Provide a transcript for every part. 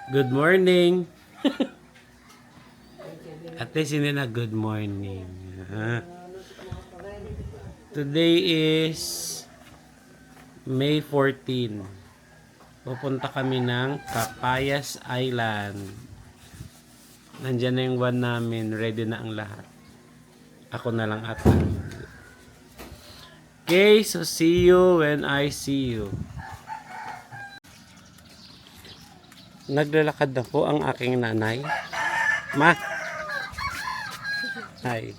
Good morning. At least hindi na good morning. Today is May 14. Pupunta kami ng Capayas Island. Nandiyan na yung van namin. Ready na ang lahat. Ako na lang ata. Okay, so see you when I see you. Naglalakad na po ang aking nanay. Ma. Hi.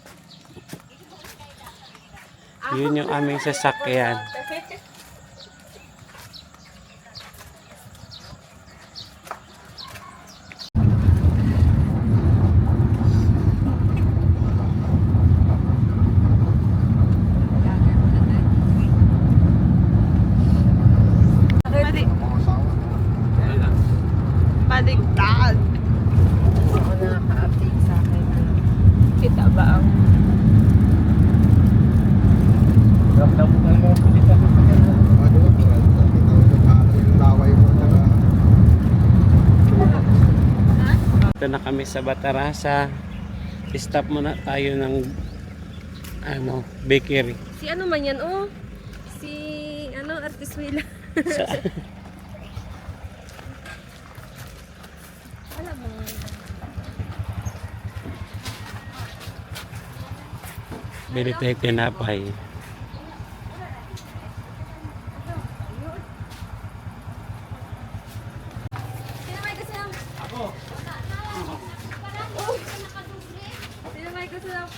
Yun yung aming sasakyan. Baligtad. Oo, nakaka-update sa akin. Kita ba ang... Ito na kami sa Batarasa. Stop muna tayo ng bakery. Si ano man yan, oh? Si, Artist Willa. Wala mo. Bili tayo tinapay. Sinamay kasi lang. Ako. Sinamay kasi lang.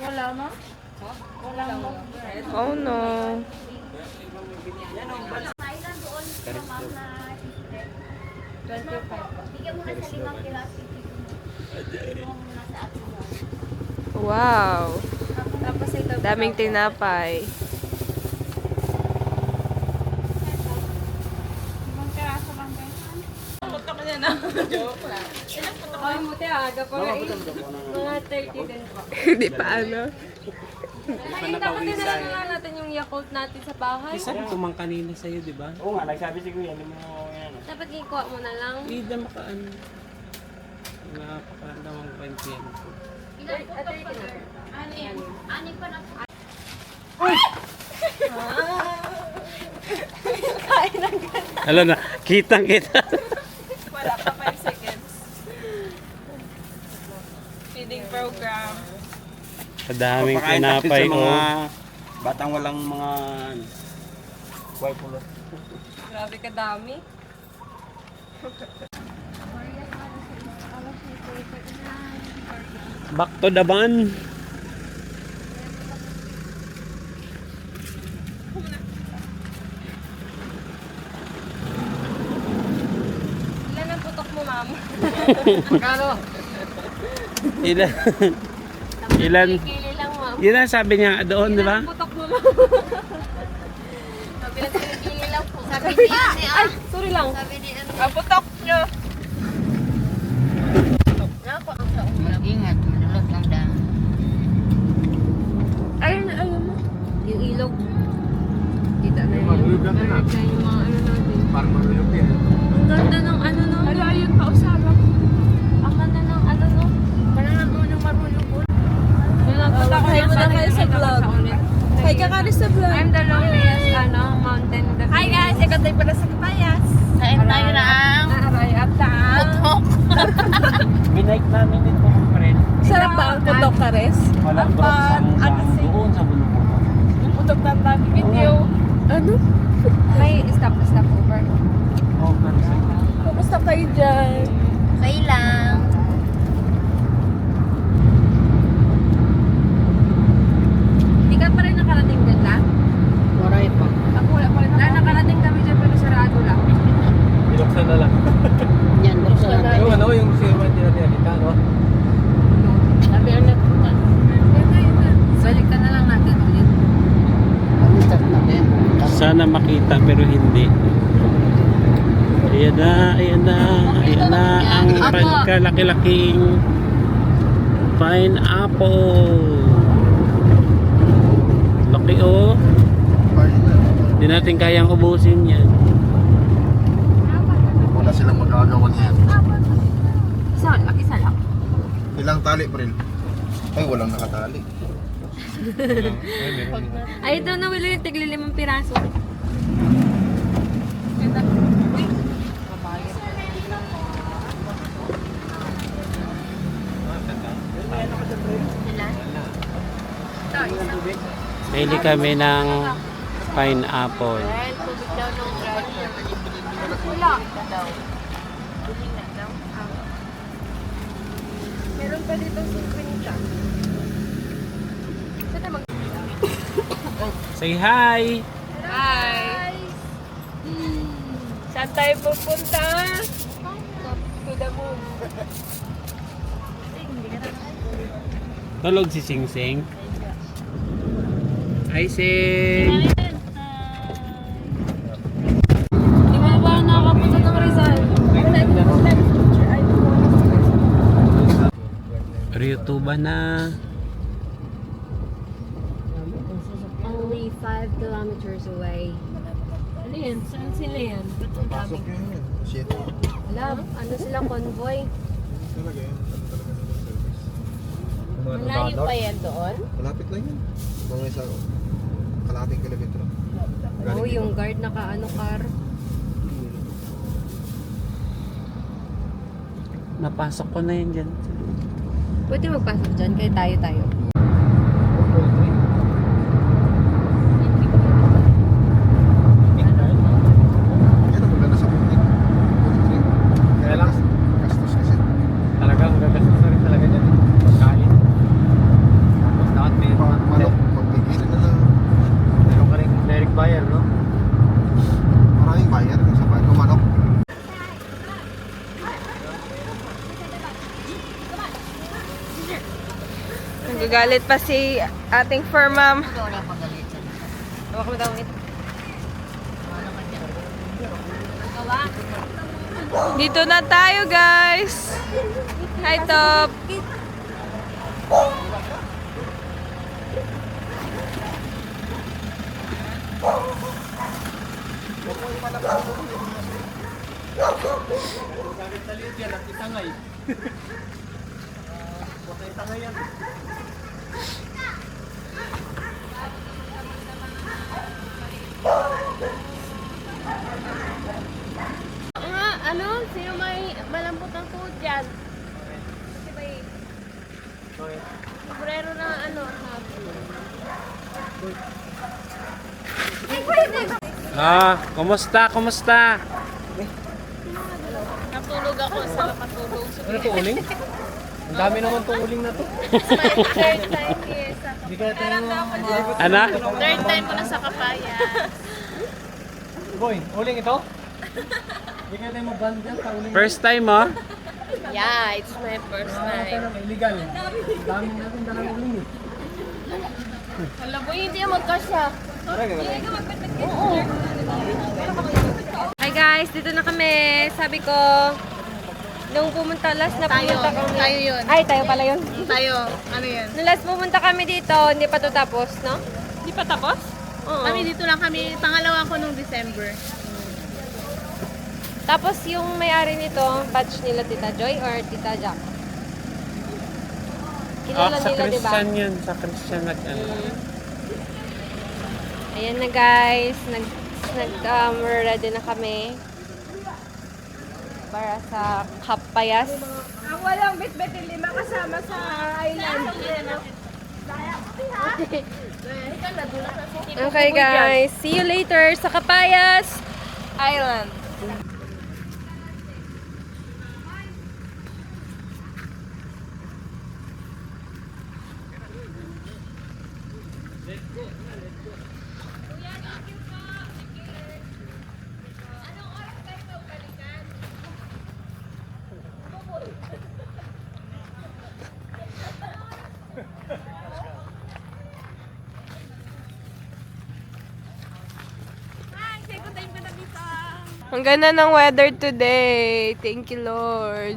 Wala mo? Wala mo. Oh no. Wow. Tapos ito, daming tinapay. Ay, muti aga pa nga mga 30 din po. Hindi pa ano. Ay, dapat dinala na lang natin yung Yakult natin sa bahay. Sabi ko man kanina sa'yo, di ba? Oo nga, nagsabi si Kuya, ano mo yan. Dapat ikuha mo na lang. Hindi makaan. Napakandamang kwento yan. Ani pa na po. Alam na, kitang kita. Wala pa 5 seconds. Feeding program. Kadaming Papakain tinapay natin sa mga oh. batang walang mga buhay pulot. Grabe ka dami. Back to the van. Ilan ang putok mo, ma'am? Ilan? Ilan? Kili lang, ma'am. Yun ang sabi niya doon, di ba? Ilan ang putok mo, ma'am? Sabi lang kili lang po. Sabi ni Ate, Ay, sorry lang. Sabi ni ano, Ang putok nyo. ako ang sa mag-ingat, manulog lang daan. Ayun, ayun mo. Yung ilog. Kita na yun. Malulog lang na. Malulog na yung mga ano natin. Parang malulog yan. Ang ganda ng ano no. Hala, ayun pa usarap. Ang ganda ng ano no. Parang nang marunong po. Hi mo na kayo sa vlog. Hi ka ka sa vlog. I'm the loneliest mountain in the Hi guys, ikaw tayo pala sa Capayas. Kain tayo na ang Aray at putok. Binike namin din po, friend. sarap ba ang putok ka res? Walang Apat, ano si- doon sa bulubulong. Yung putok na namin video. Ano? May stop over. Oh, pero sa Kumusta kayo dyan? Okay lang. Hindi ka pa rin nakarating dyan na? Waray pa. Ako wala pa rin. Nakarating kami dyan pero sarado lang. Binuksan na lang. Yan, buksan natin. Yung ano, yung sirman din natin nakita, no? Sabi ang nagpunta. Balik ka na lang natin ulit. Pag-start natin. sana makita pero hindi. Ayan na ang pagkalaki-laking pineapple. Laki oh. Hindi natin kayang ubusin yan. Wala sila gagawa niya. Isa lang. Ilang tali, Bril? Ay, walang nakatali. Ay, ito na Willow yung tigli 5 piraso. Bili kami ng pineapple. Tubig daw nung driver. Wala. Meron pa dito 50. Saan mag... Say hi! Hi! Saan tayo pupunta? To the moon. Tulog si Sing Sing. Hi Sing! Di ba ba nakapunta ng Rizal? Ryuto ba na? Only 5 kilometers away. Ano yan? Saan sila yan? Ba't ang Pasok dami? yun. Shit. Wala, ano sila convoy? Talaga yun. Talaga ng service. Malayo pa yan doon? Malapit lang yun. Mga isa, kalating kilometro. Oo, yung guard naka-ano car. Napasok ko na yun dyan. Pwede magpasok dyan, kaya tayo. Yan ang maganda sa bukid. Bukid. Kaya lang, Gastos kasi. talagang gagastos na rin talaga dyan. Pagkain. Tapos dapat may Pag manok, magpigilan na lang. meron ka rin direct buyer, no? Maraming bayar sa bago manok. Nagagalit pa si ating fur mom. Wala pagalitan. Tawag mo daw ito. Dito na tayo, guys. Hi, Top. Ano? Sino may malambot ng tuhod dyan? Kasi may sombrero na ano. Kumusta? Kumusta? Natulog ako sa nakatulog. Ano to, uling? Ang dami naman tong uling na to. Third time here sa Hindi kaya tayo Ana? Third time ko na sa Kapaya. Boy, uling ito? Hindi kaya tayo mag-ban dyan sa uling. First time mo? Yeah, it's my first Pero time. illegal. Ang dami natin dalang uling eh. Alam mo, hindi yung magkasya. Hi guys, dito na kami. Sabi ko, nung pumunta last na pumunta kami. Tayo yun. Ay, tayo pala yun. Tayo, ano yan? Nung last pumunta kami dito, hindi pa to tapos, no? Hindi pa tapos? Oo. Kami dito lang kami, pangalawa ko nung December. Tapos yung may-ari nito, batch nila Tita Joy or Tita Jack? Kilala Sa nila, di ba? Christian yun. Sa Christian nag-ano. Ayan na guys, ready na kami para sa Kapayas. Ang walang bitbit, lima kasama sa island. Okay guys, see you later sa Kapayas Island. Ang ganda ng weather today. Thank you, Lord.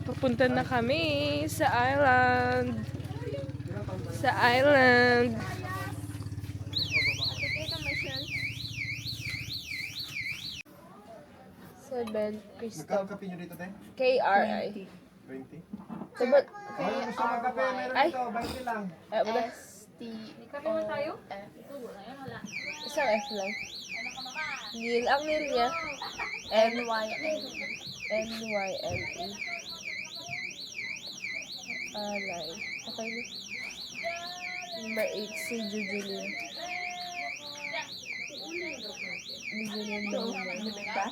Papunta na kami sa island. Sa island. Seven Crystal. Magkano kape nyo dito, te? KRI. 20? Sabot. Ano gusto mo kape? Meron Ay. dito, 20 lang. Wala. Isang F lang. Neil. Ang Neil niya. N-Y-L-E. Alay. Okay na. Number 8, si Jujulian. Jujulian Binibinta?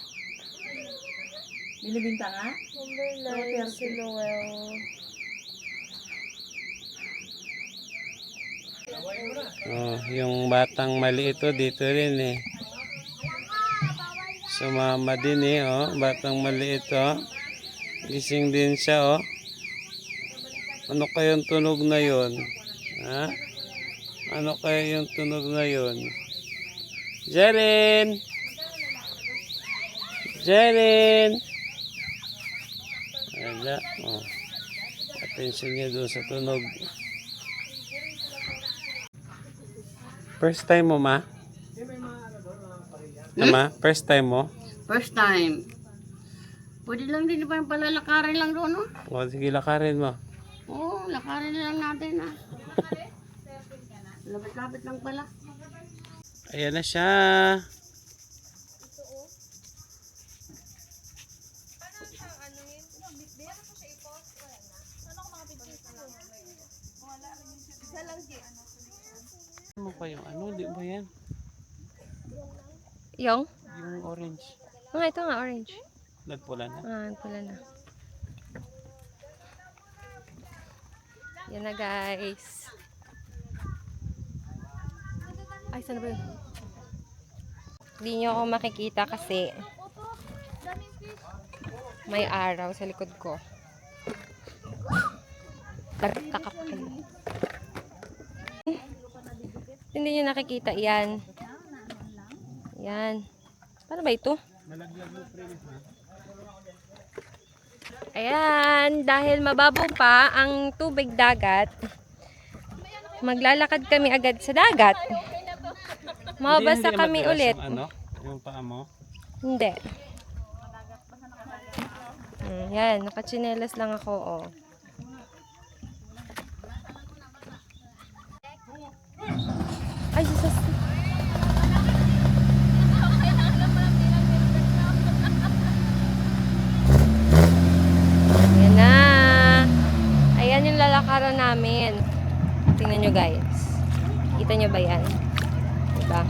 Binibinta nga? Number 9, si Noel. Oh, yung batang maliit ito dito rin eh. Sumama din eh, oh. Batang maliit, oh. Gising din siya, oh. Ano kayang tunog na yon? Ha? Ano kaya yung tunog na yon? Jaren! Jaren! Wala, oh. Attention niya doon sa tunog. First time mo, ma? Ma? First time mo? First time. Pwede lang din pa yung palalakarin lang doon, no? O, sige, lakarin mo. Oo, lakarin na lang natin, ah. Lapit-lapit lang pala. Ayan na siya. Ano pa yung ano? Di ba yan? Yung? Yung orange. Ito nga, orange. Nagpula na. Pala na. Yan na, guys. Ay, saan na ba yun? Hindi nyo ako makikita kasi may araw sa likod ko. Takap kayo. Hindi nyo nakikita. Yan. Yan. Paano ba ito? Ayan. Dahil mababaw pa ang tubig dagat, maglalakad kami agad sa dagat. Mababasa Hindi kami madalas ulit. Yung ano? Yung paa mo? Hindi. Yan. Nakachinelas lang ako. Oh. Ay, Jesus. Ayan na. Ayan yung lalakaran namin. Tingnan nyo, guys. Kita nyo ba yan? Diba?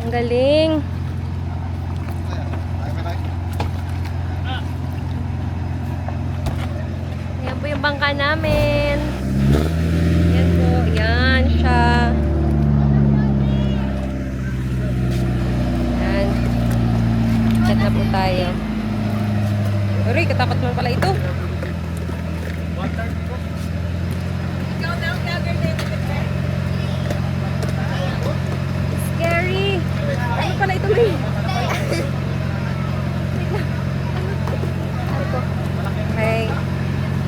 Ang galing. Yan po yung bangka namin. Yan po. Yan siya. Yan. Chat na po tayo. Uy, katakot mo pala ito. Scary. Ano pala ito, May? Okay.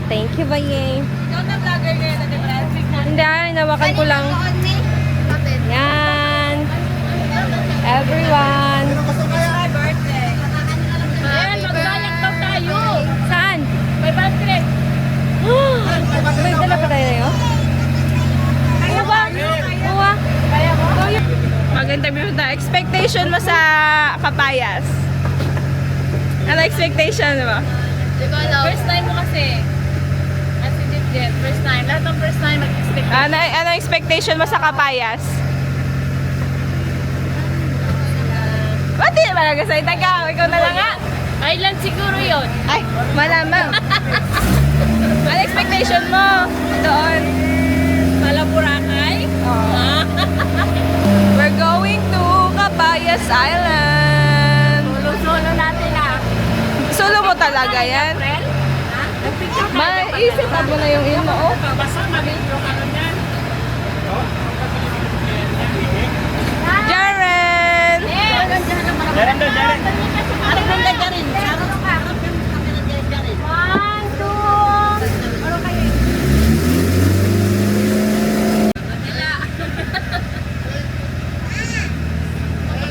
Thank you, Bayeng. Ikaw na vlogger ngayon, Ate Brad. Hindi, nawakan ko lang. Yan. Everyone. My birthday. Ayan, maglalaktaw tayo. Saan? May birthday. May dala pa tayo yun? Ano ba? Uwa. Mag-interview na. Expectation mo sa Papayas? Ano expectation mo? First time mo kasi. As in it, first time. Lahat ng first time mag-expect. Ano expectation mo sa Kapayas? Ba't di ba nag-excited ka? Ikaw na lang nga. Island siguro yun. Ay, malamang. Ano expectation mo doon? Malaburakay? Oo. We're going to Kapayas Island. Solo natin ah. Solo mo talaga yan? Maisip mo na yung ino. Oh. Jaren! Jaren doon, Jaren. Ano bang gagarin? Sarap yung camera dyan, Jaren. 1, 2. Ano kayo?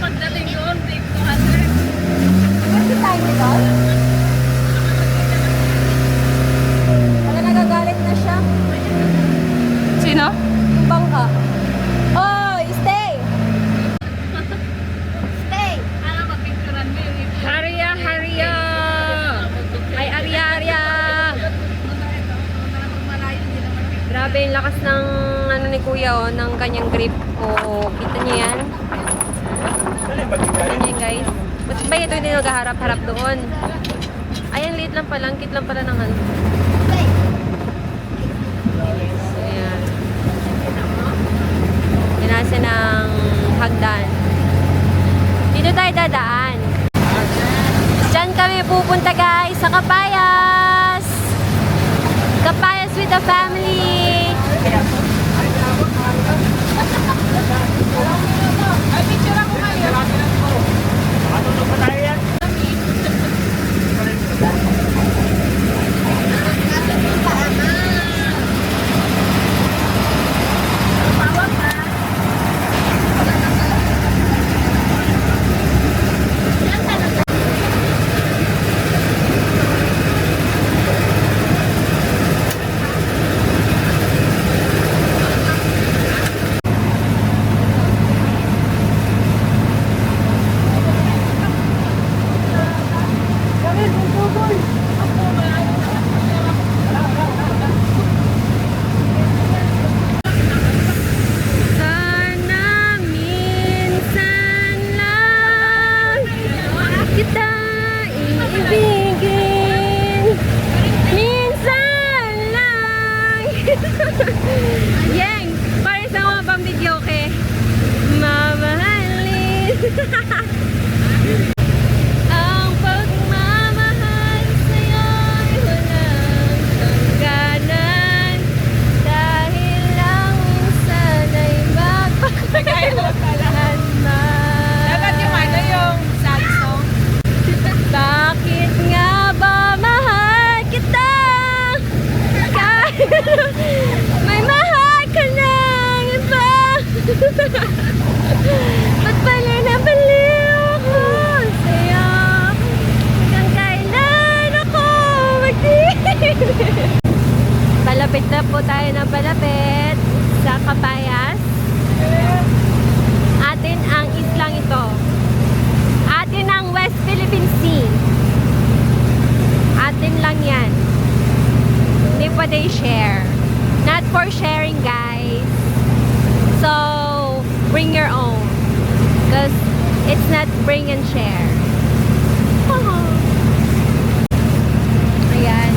Pagdating doon, take 200. Kasi tayo nito? Wala, nagagalit na siya. Sino? Yung bangka. Oh, stay! Stay! Ano mapicturan mo yung Harya, Harya! Ay, Arya, Arya! Grabe yung lakas ng ano ni Kuya, oh, ng kanyang grip. Oh, kita niyo yan? Kita niyo guys? Ba't ba ito hindi naghaharap-harap doon? Ayan, liit lang pala. Ang cute lang pala ng ano. So, ayan. Pinasa ng hagdan. Dito tayo dadaan. Diyan kami pupunta guys sa Capayas! Capayas with the family! Sana minsan lang kita iibigin. Minsan lang. Yang, para sa mga pambidyoke. Mamahalin. Ang pagmamahal sa'yo'y walang hangganan. Dahil lang minsan ay magpapagalahan man. Dapat yung ano yung sad song. Bakit nga ba mahal kita? Kahit may mahal ka ng iba. Ba't pala nabaliw ako sa'yo? Hanggang kailan ako magtitig? Palapit na po tayo ng palapit sa Capayas. Atin ang islang ito. Atin ang West Philippine Sea. Atin lang yan. Hindi pa they share. Not for sharing, guys. So, bring your own. Because it's not bring and share. Ayan.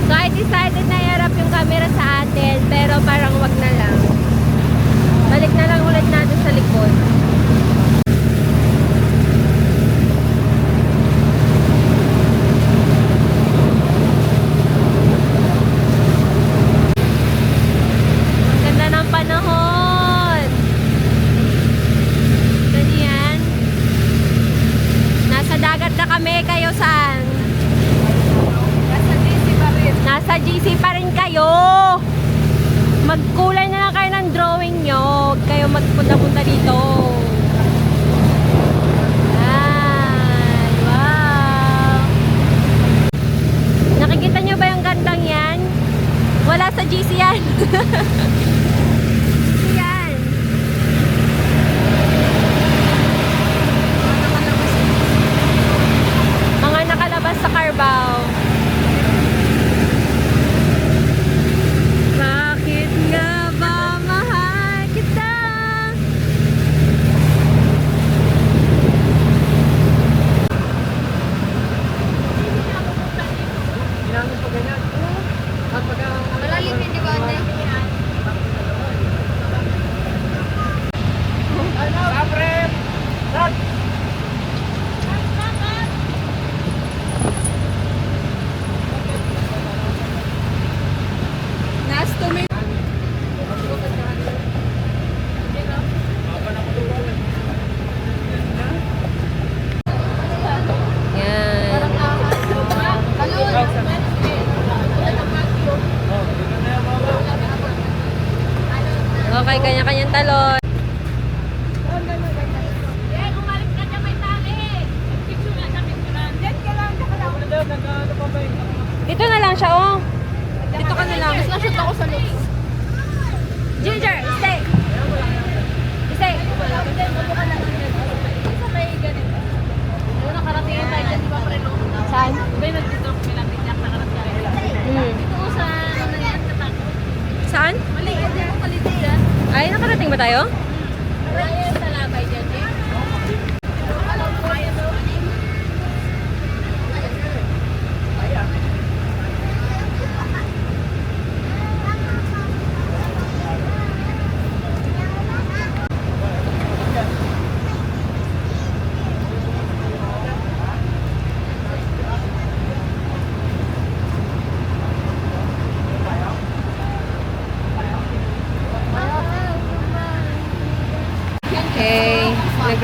So, I decided na i-harap yung camera sa atin. Pero parang wag na lang. Balik na lang ulit natin sa likod. Ganda ng panahon. Ganyan. Nasa dagat na kami. Kayo saan? Nasa DC pa rin. Nasa GC pa rin kayo. Magkulay na lang kayo ng drawing nyo. Huwag kayo magpunta-punta dito. Yan. Wow. Nakikita nyo ba yung gandang yan? Wala sa GC yan. Yan. Mga nakalabas sa Carabao. Bakit nga ba mahal kita?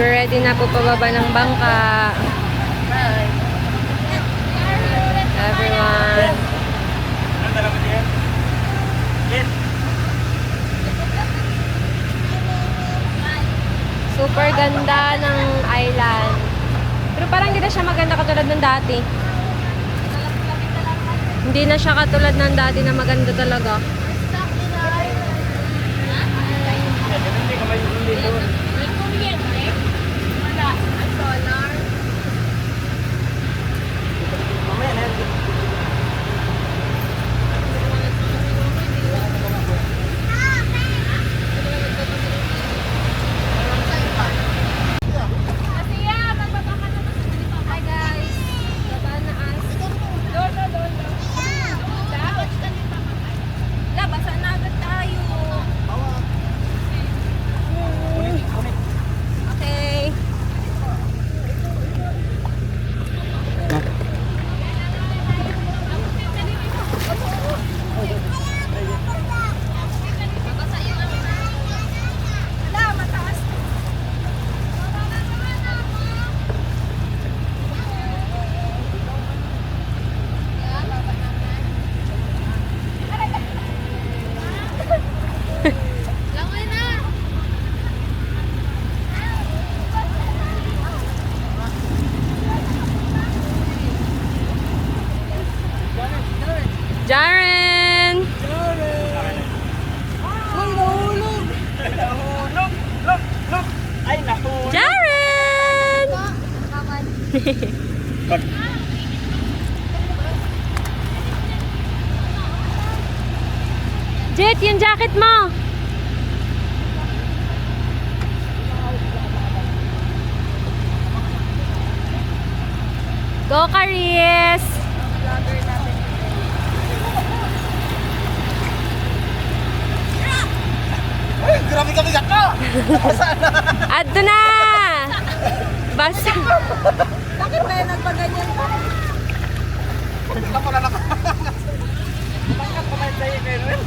nag-ready na po pababa ng bangka. Everyone. Super ganda ng island. Pero parang hindi na siya maganda katulad ng dati. Hindi na siya katulad ng dati na maganda talaga. Hi guys! Baba na as. Basa na agad tayo. Okay. Jaren! Jaren! Jet, yung jacket mo! Go, Caris! Grabe ka bigat ka! Adto na! Basta. Bakit ba nagpaganyan pa? Bigla pala nakakangas. Bakit pa may tayo kayo rin?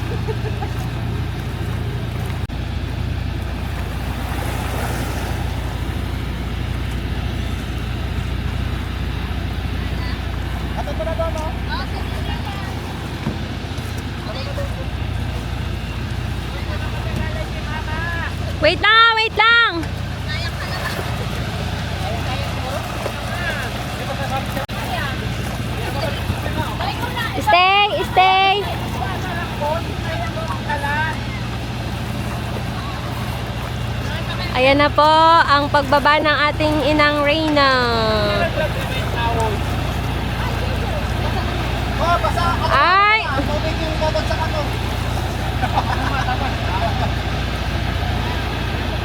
Ato pa na doon, no? Wait lang ah, wait lang! Stay, stay! Ayan na po ang pagbaba ng ating inang Reyna. Oh, basa ako! Ay! Tubig yung babagsak ako!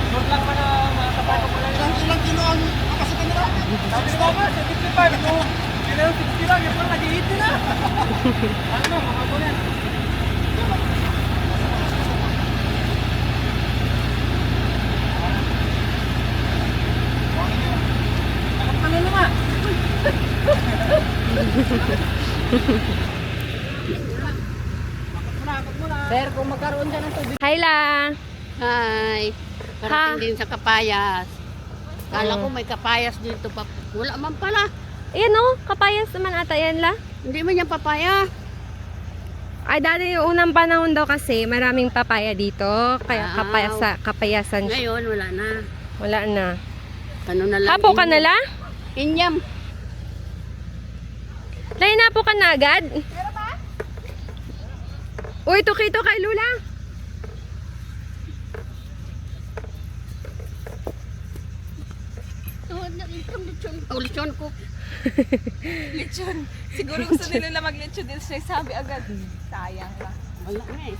Huwag lang man mga kapay ko pala. Ilang kilo ang kapasitan nila? Sabi ko ba, 75 ito. Kailan 60 lang, yung parang nag-80 na. Ano, mga kunin. Takot ka na naman. Sir, kung magkaroon dyan ng tubig. Hi la! Hi. Karating din sa Kapayas. Kala ko may Kapayas dito pa. Wala man pala. Ayan o, kapayas naman ata yan la. Hindi man yan papaya. Ay, dati yung unang panahon daw kasi maraming papaya dito. Kaya Ah. kapayasan siya. Ngayon, wala na. Wala na. Ano na lang. Hapo ka na la? Inyam. Lay na po ka na agad? Uy, tukito kay Lula. Lechon ko. Lechon. Siguro gusto nila na mag-lechon din siya. Sabi agad. Sayang lang. Wala na eh.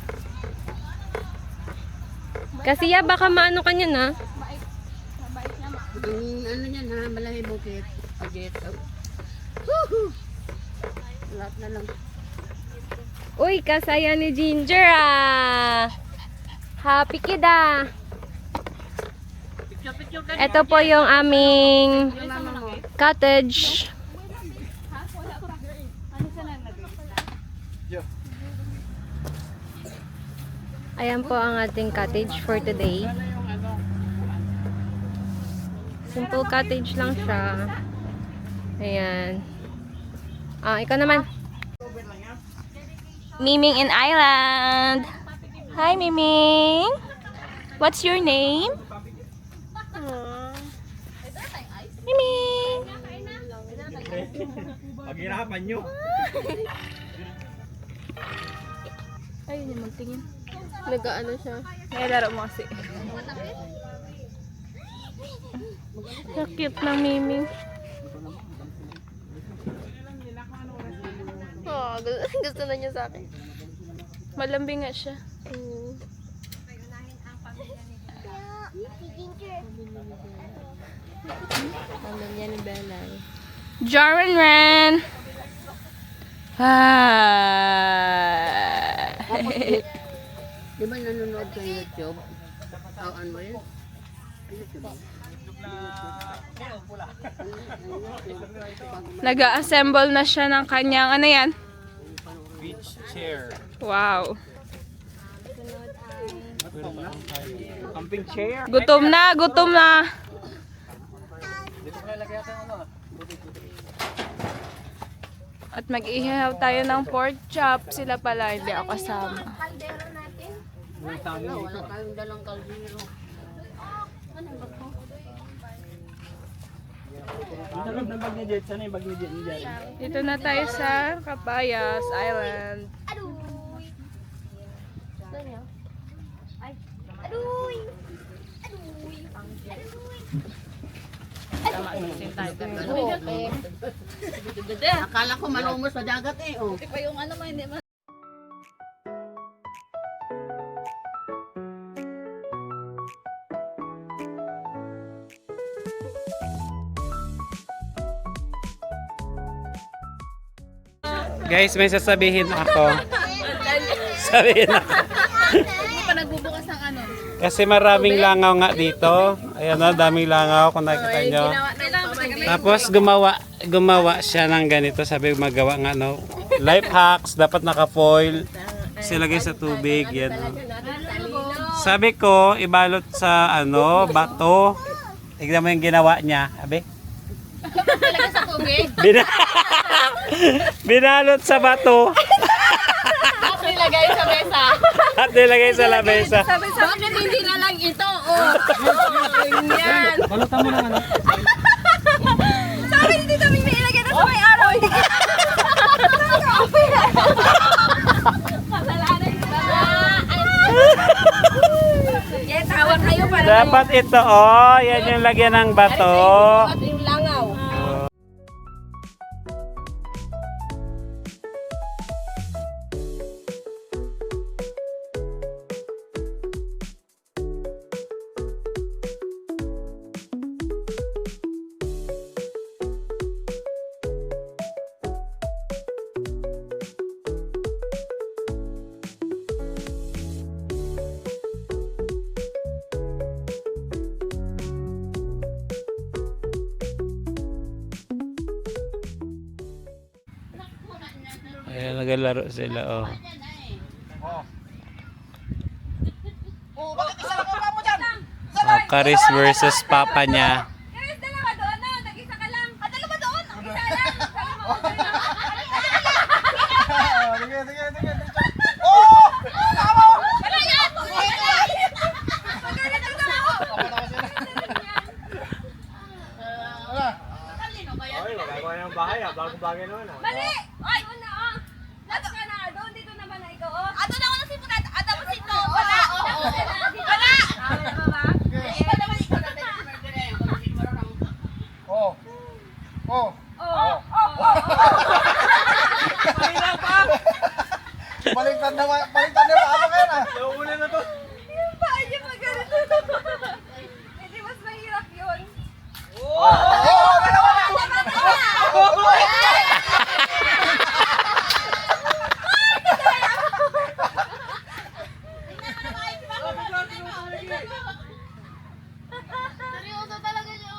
Kasi ya, baka maano ka niyan ha. Mabait niya. Ang ano yan ha, Malahi Bukit. Pagit. Woohoo! Lahat na lang. Uy, kasaya ni Ginger ah. Happy kid ah. Ito po yung aming cottage. Ayan po ang ating cottage for today. Simple cottage lang siya. Ayan. Ikaw naman. Miming in Island. Hi, Miming. What's your name? Miming. Paghirapan nyo. Ayun yung magtingin. Nag-ano siya. Nailaro mo kasi. Ang cute ng Miming. Oh, gusto na niya sa akin. Malambing nga siya. Pamilya ni Bella. Jaren Ren. Di ba nanonood sa YouTube? Ano mo yun? Nag-assemble na siya ng kanyang, ano yan? Beach chair. Wow. Camping chair. Gutom na, gutom na. Dito kayo lagay natin ano. At mag-ihaw tayo ng pork chop. Sila pala, hindi ako kasama. Wala tayong dalang kaldero. Ano ba to? Ang sarap ng bag ni Jet. Sana yung bag ni Jet dyan. Dito na tayo sa Capayas Island. Akala ko malumos sa dagat eh. Oh. Guys, may sasabihin ako. Sabihin ako. Kasi maraming langaw nga dito. Ayan o, daming langaw kung nakikita nyo. Tapos gumawa siya ng ganito. Sabi magawa nga no. Life hacks, dapat naka-foil. Silagay sa tubig. Yan o. Sabi ko, ibalot sa ano, bato. Tignan mo yung ginawa niya. Sabi? Binalot sa bato. At nilagay sa mesa. At nilagay sa lamesa. Bakit hindi na lang ito? Oh. Yan. Balutan mo ng ano. Sabi dito may nilagay na sa may araw. Kasalanan ko na. Yan, tawag kayo para Dapat ito, oh. Yan yung lagyan ng bato. at yung langaw. Ayan, nagalaro sila, oh. Oh, Karis versus papa niya. Guys, dalawa doon na. Nag-isa ka lang. Dalawa doon. Ang isa lang. Sige, sige, sige. Oh! Tama! Wala yan. Magalit ang tao. Ay, magagawa ng bahay ah. Bagong bagay naman ah. Mali. Ay, una oh. Lato ka na. Doon dito naman na ikaw oh. Ato na ako na sipunan. Ato mo sito. Wala. Wala. Wala ba? Iba naman ikaw na. Oh! Oh! Oh. Baliktad na ako ngayon ah! Nauuna na to. Yung paa niya magalit. Hindi mas mahirap yun. Oh! Dalawa na! Seryoso talaga niyo.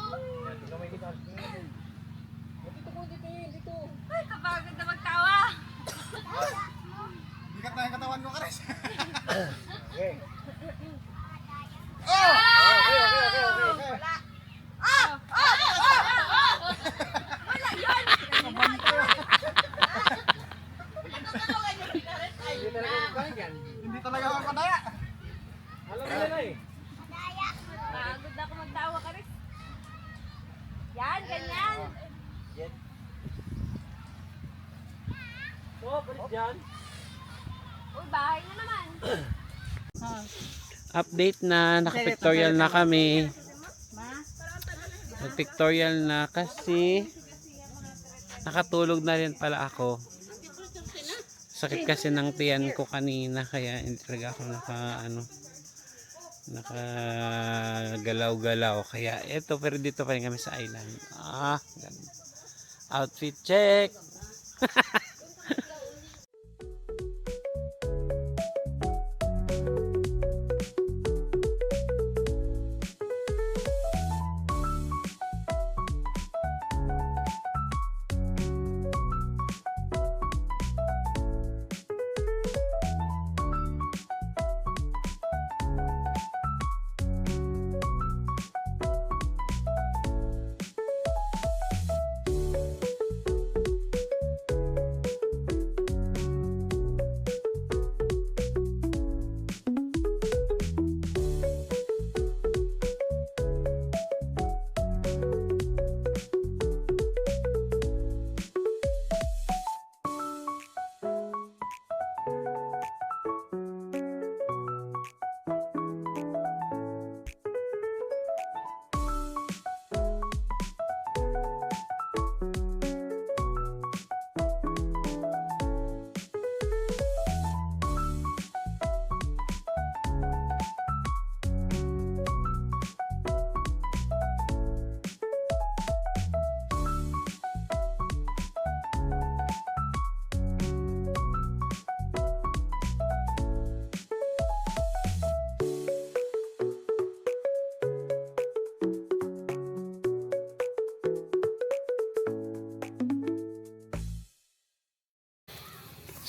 Ay, kapagod na magtawa. Bigat na yung katawan ko, Karis. Okay. Oh! Okay, okay, okay, okay. Ah! Uy, bahay na naman. Update na, naka-pictorial na kami. Nag-pictorial na kasi nakatulog na rin pala ako. Sakit kasi ng tiyan ko kanina kaya hindi talaga ako nakagalaw-galaw. Kaya eto, pero dito pa rin kami sa island. Ganun. Outfit check.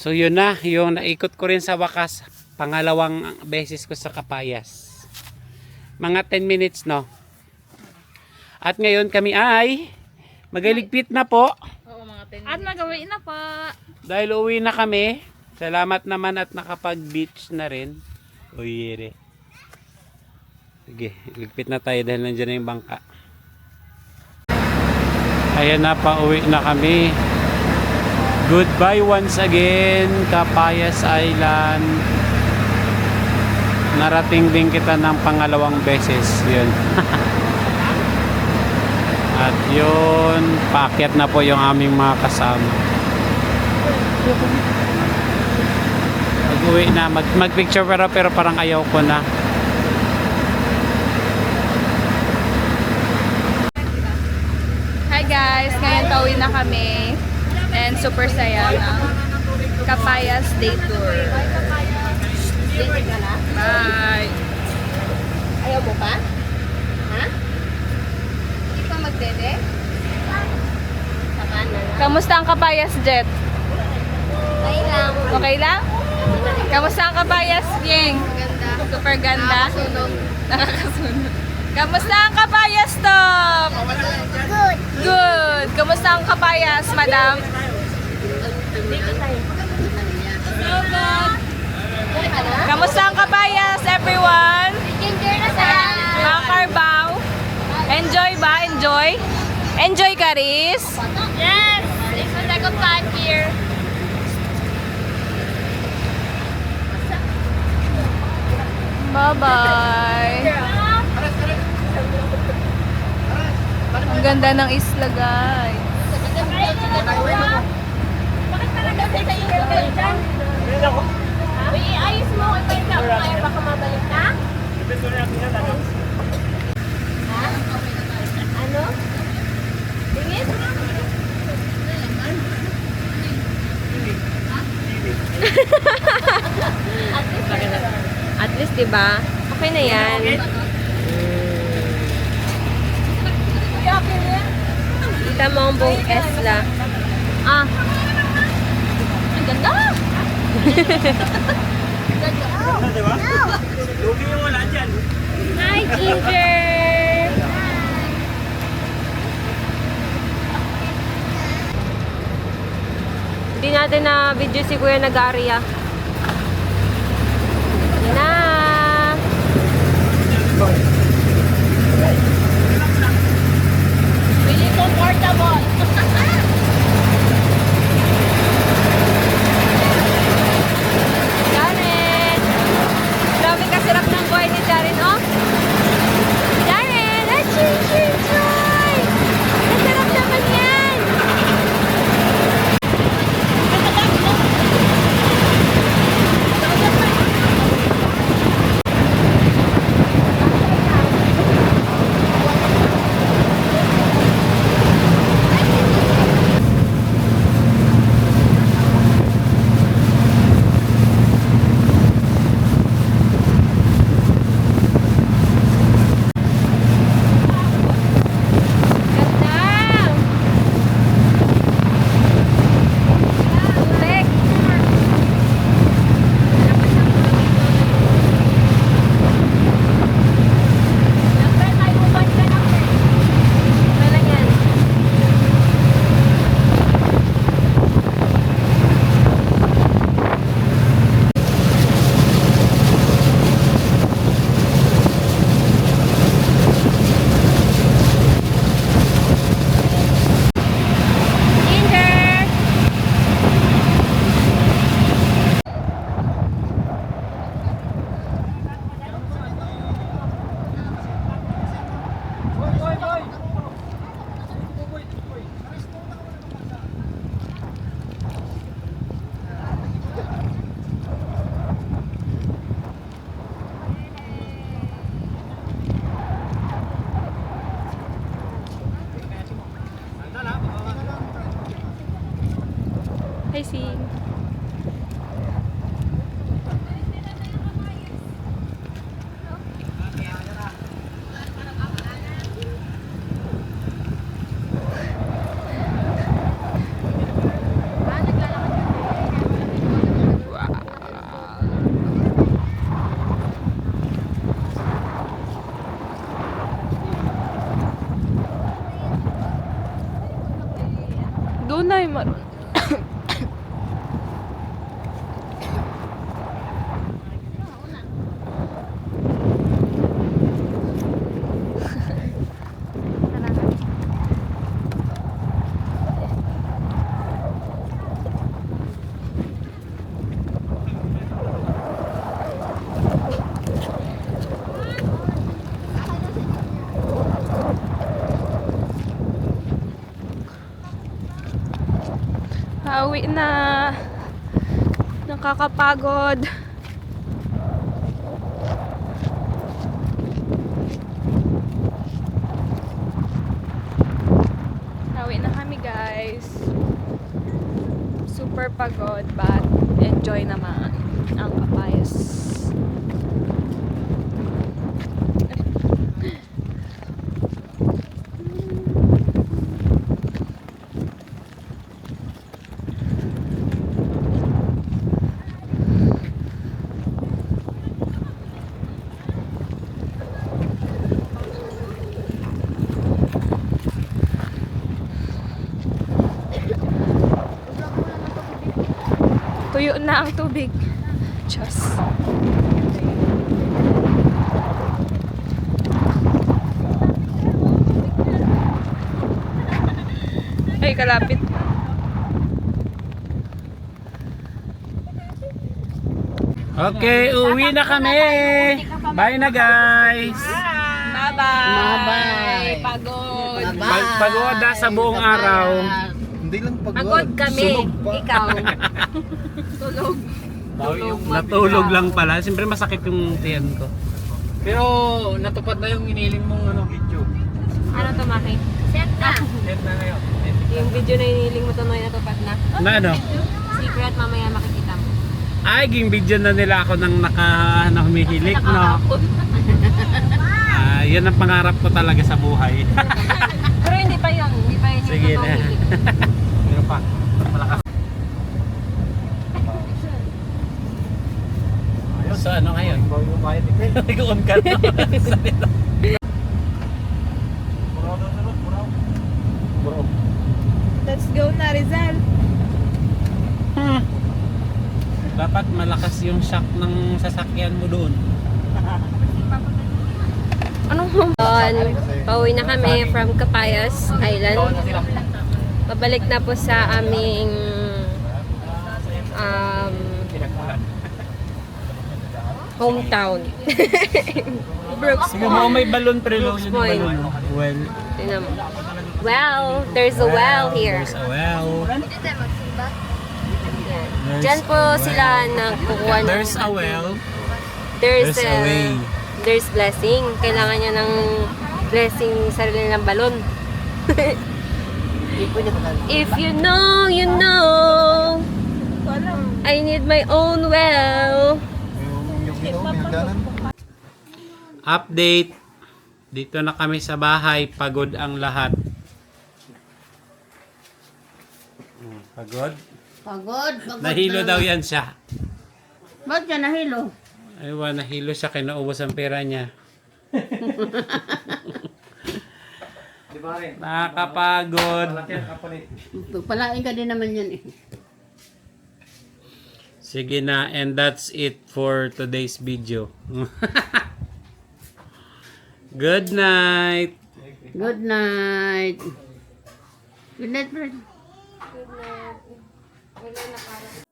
So yun na, yung naikot ko rin sa wakas, pangalawang beses ko sa Capayas. Mga 10 minutes, no? At ngayon kami ay magaligpit na po. Oo, mga 10 At magawi na po. Dahil uwi na kami. Salamat naman at nakapag-beach na rin. Uyere. Sige, ligpit na tayo dahil nandiyan na yung bangka. Ayan na, pauwi na kami. Goodbye once again, Capayas Island. Narating din kita ng pangalawang beses. Yun. At yun, paakyat na po yung aming mga kasama. Mag-uwi na, mag-picture pero parang ayaw ko na. Hi guys, ngayon pauwi na kami. And super saya ng Capayas Day Tour. Bye! Ayaw mo pa? Ha? Hindi pa magdede? Saka na lang. Kamusta ang Capayas, Jet? Okay lang. Okay lang? Kamusta ang Capayas, Yeng? Maganda. Super ganda. Sunog. Nakakasunod. Kamusta ang Capayas, Tom? Good. Good. Kamusta ang Capayas, Madam? Dito tayo. So good. Kamusta ang Capayas, everyone? Ginger na sa Mga Carbaw? Enjoy ba? Enjoy? Enjoy, Karis? Yes! It's the second time here. Bye-bye. Ang ganda ng isla, guys. Bakit talaga sa inyo kayo dyan? Uy, ayos mo. Ibalik ka. Kaya baka mabalik na? Ha? Ano? Tingin? At least, diba? Okay na yan. Kita mo ang buong isla. Ah. Ang ganda! Hi, Ginger! Hindi natin na video si Kuya nag-area. Yan na! Really comfortable. Hi, Sing. Doon na yung maroon. Pauwi na. Nakakapagod. Pauwi na kami, guys. Super pagod but enjoy naman ang Kapayas. Tuyo na ang tubig. Diyos. Ay, kalapit. Okay, uwi na kami. Bye na, guys. Bye-bye. Pagod. Pagoda sa buong araw. Hindi lang pagod. Pagod kami. Sunog pa. Ikaw. Natulog lang pala. Siyempre masakit yung tiyan ko. Pero natupad na yung iniling mong video. Ano to, Maki? Set na. Net na ngayon. Yung video na iniling mo to, may natupad na. Na ano? Secret, mamaya makikita mo. Ay, ging video na nila ako ng humihilik, no? Yan ang pangarap ko talaga sa buhay. Pero hindi pa yun. Hindi pa yun yung Sige na. totoong hilig. Meron pa. Malakas. So ano ngayon? Bago yung bayad ni Kel. Ikaw-on ka na. Buraw daw sa road. Buraw. Buraw. Let's go na, Rizal. Dapat malakas yung shock ng sasakyan mo doon. Anong home? Pauwi na kami from Kapayas Island. Pabalik na po sa aming hometown. Brooks Sige mo, may balon prelo yun yung Point. balon mo. Well, Tingnan mo. Well, there's a well here. there's a well. Yan. There's Diyan po a sila nagkukuha ng... There's a well. There's there's a way. There's blessing. Kailangan niya ng blessing sarili ng balon. If you know, you know. I need my own well. Yung hagdanan. Update. Dito na kami sa bahay. Pagod ang lahat. Pagod? Pagod. Nahilo daw yan siya. Ba't ka nahilo? Aywa, nahilo siya. Kinaubos ang pera niya. Di ba rin? Nakakapagod. Malaki ang kapalit. Palain ka din naman yan eh. Sige na, and that's it for today's video. Good night. Good night. Good night, friend. Good night. Wala na para.